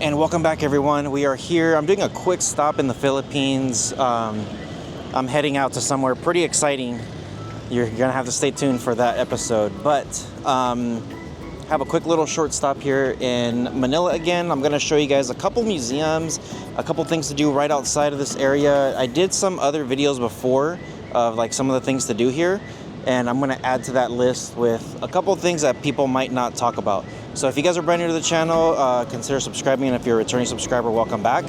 And welcome back, everyone. We are here. I'm doing a quick stop in the Philippines. I'm heading out to somewhere pretty exciting. You're gonna have to stay tuned for that episode. But have a quick little short stop here in Manila again. I'm gonna show you guys a couple museums, a couple things to do right outside of this area. I did some other videos before of like some of the things to do here, and I'm gonna add to that list with a couple things that people might not talk about. So if you guys are brand new to the channel, consider subscribing, and if you're a returning subscriber, welcome back.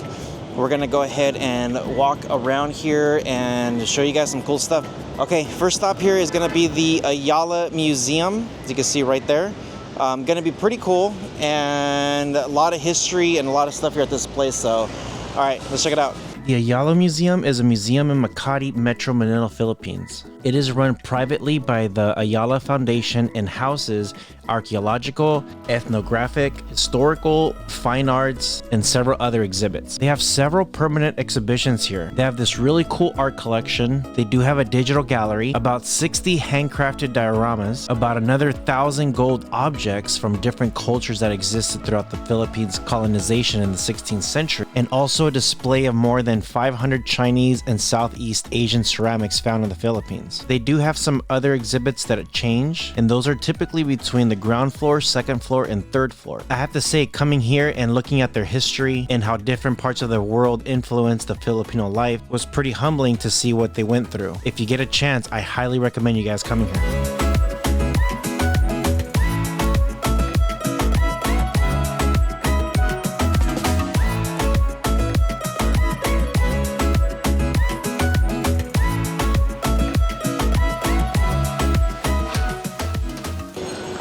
We're gonna go ahead and walk around here and show you guys some cool stuff. Okay, first stop here is gonna be the Ayala Museum, as you can see right there. Gonna be pretty cool, and a lot of history and a lot of stuff here at this place, so all right, let's check it out. The Ayala Museum is a museum in Makati, Metro Manila, Philippines. It is run privately by the Ayala Foundation and houses archaeological, ethnographic, historical, fine arts, and several other exhibits. They have several permanent exhibitions here. They have this really cool art collection. They do have a digital gallery, about 60 handcrafted dioramas, about another 1,000 gold objects from different cultures that existed throughout the Philippines colonization in the 16th century, and also a display of more than 500 Chinese and Southeast Asian ceramics found in the Philippines. They do have some other exhibits that change, and those are typically between the ground floor, second floor, and third floor. I have to say, coming here and looking at their history and how different parts of the world influenced the Filipino life was pretty humbling to see what they went through. If you get a chance, I highly recommend you guys coming here.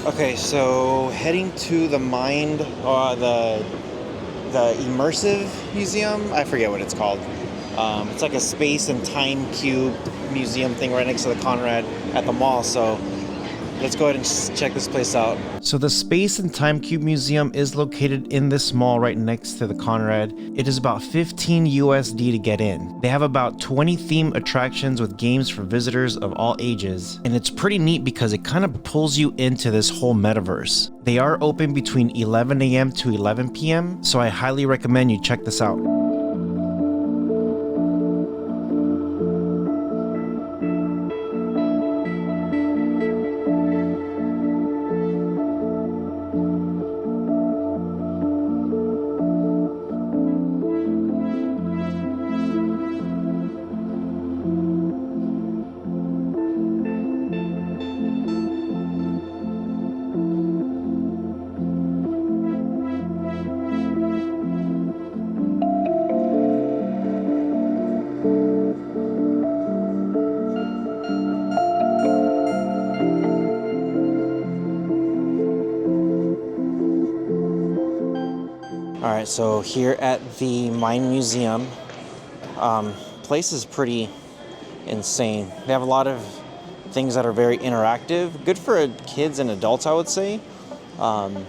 Okay, so heading to the the Immersive Museum. I forget what it's called. It's like a space and time cube museum thing right next to the Conrad at the mall. So let's go ahead and check this place out. So the Space and Time Cube Museum is located in this mall right next to the Conrad. It is about $15 USD to get in. They have about 20 theme attractions with games for visitors of all ages. And it's pretty neat because it kind of pulls you into this whole metaverse. They are open between 11 a.m. to 11 p.m. So I highly recommend you check this out. Alright, so here at the Mine Museum, place is pretty insane. They have a lot of things that are very interactive. Good for kids and adults, I would say. But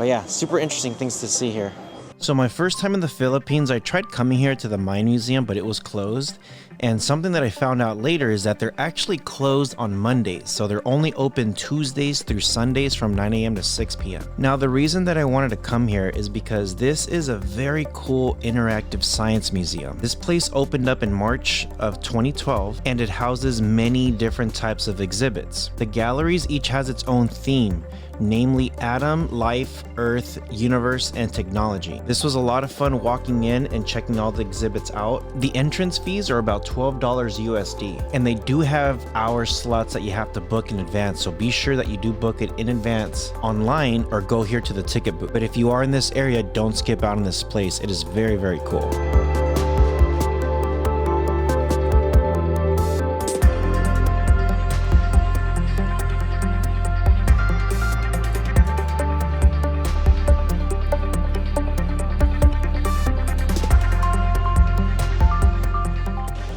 yeah, super interesting things to see here. So my first time in the Philippines, I tried coming here to the Mine Museum, but it was closed. And something that I found out later is that they're actually closed on Mondays. So they're only open Tuesdays through Sundays from 9 a.m. to 6 p.m. Now, the reason that I wanted to come here is because this is a very cool interactive science museum. This place opened up in March of 2012, and it houses many different types of exhibits. The galleries each has its own theme, namely Atom, Life, Earth, Universe, and Technology. This was a lot of fun walking in and checking all the exhibits out. The entrance fees are about $12 USD, and they do have hour slots that you have to book in advance, so be sure that you do book it in advance online or go here to the ticket booth. But if you are in this area, don't skip out on this place. It is very, very cool.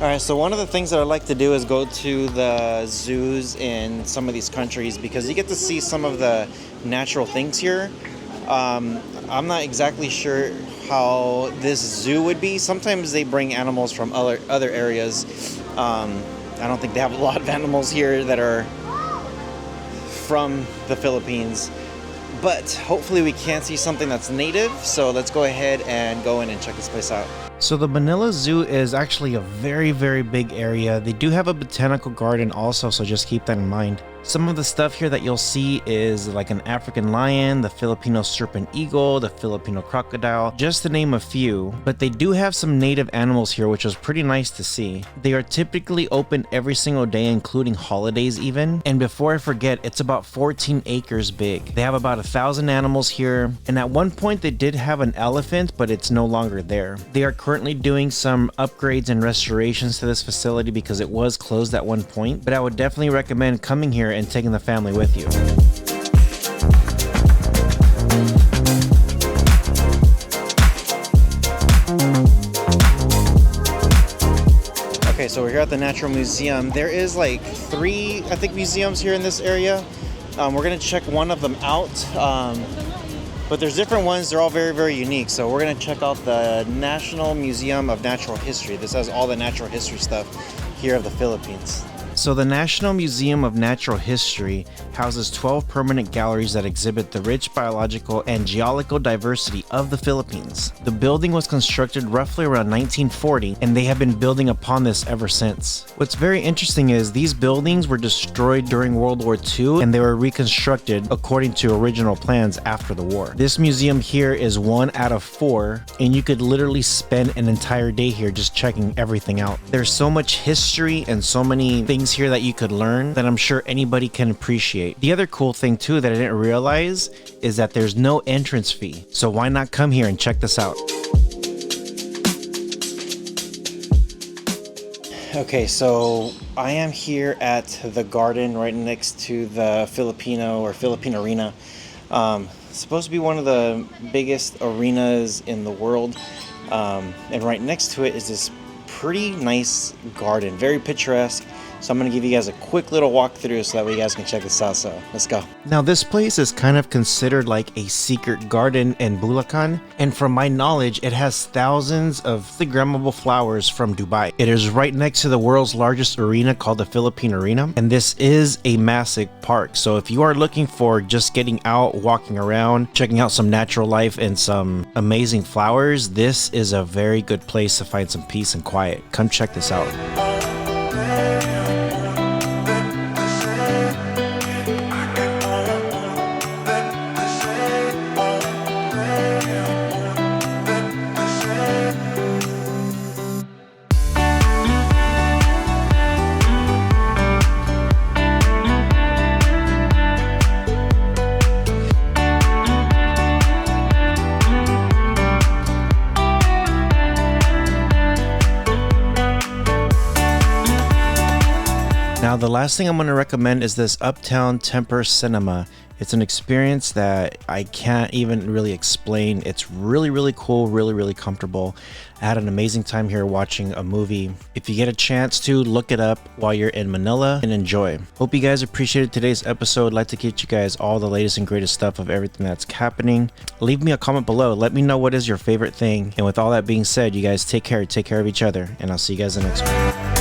Alright, so one of the things that I like to do is go to the zoos in some of these countries because you get to see some of the natural things here. I'm not exactly sure how this zoo would be. Sometimes they bring animals from other areas. I don't think they have a lot of animals here that are from the Philippines. but hopefully we can see something that's native. So let's go ahead and go in and check this place out. So the Manila Zoo is actually a very, very big area. They do have a botanical garden also, so just keep that in mind. Some of the stuff here that you'll see is like an African lion, the Filipino serpent eagle, the Filipino crocodile, just to name a few. But they do have some native animals here, which was pretty nice to see. They are typically open every single day, including holidays even. And before I forget, it's about 14 acres big. They have about 1,000 animals here. And at one point they did have an elephant, but it's no longer there. They are currently doing some upgrades and restorations to this facility because it was closed at one point. But I would definitely recommend coming here and taking the family with you. Okay, so we're here at the Natural Museum. There is like 3, I think, museums here in this area. We're gonna check one of them out, but there's different ones. They're all very, very unique. So we're gonna check out the National Museum of Natural History. This has all the natural history stuff here of the Philippines. So the National Museum of Natural History houses 12 permanent galleries that exhibit the rich biological and geological diversity of the Philippines. The building was constructed roughly around 1940, and they have been building upon this ever since. What's very interesting is these buildings were destroyed during World War II, and they were reconstructed according to original plans after the war. This museum here is 1 out of 4, and you could literally spend an entire day here just checking everything out. There's so much history and so many things here that you could learn that I'm sure anybody can appreciate. The other cool thing too that I didn't realize is that there's no entrance fee. So why not come here and check this out? Okay, so I am here at the garden right next to the Philippine Arena. It's supposed to be one of the biggest arenas in the world. And right next to it is this pretty nice garden, very picturesque. So I'm going to give you guys a quick little walkthrough so that way you guys can check this out. So let's go. Now this place is kind of considered like a secret garden in Bulacan. And from my knowledge, it has thousands of Instagrammable flowers from Dubai. It is right next to the world's largest arena called the Philippine Arena. And this is a massive park. So if you are looking for just getting out, walking around, checking out some natural life and some amazing flowers, this is a very good place to find some peace and quiet. Come check this out. Now the last thing I'm going to recommend is this Uptown Temper Cinema. It's an experience that I can't even really explain. It's really, really cool, really, really comfortable. I had an amazing time here watching a movie. If you get a chance to, look it up while you're in Manila and enjoy. Hope you guys appreciated today's episode. I'd like to get you guys all the latest and greatest stuff of everything that's happening. Leave me a comment below. Let me know what is your favorite thing. And with all that being said, you guys take care of each other, and I'll see you guys in the next one.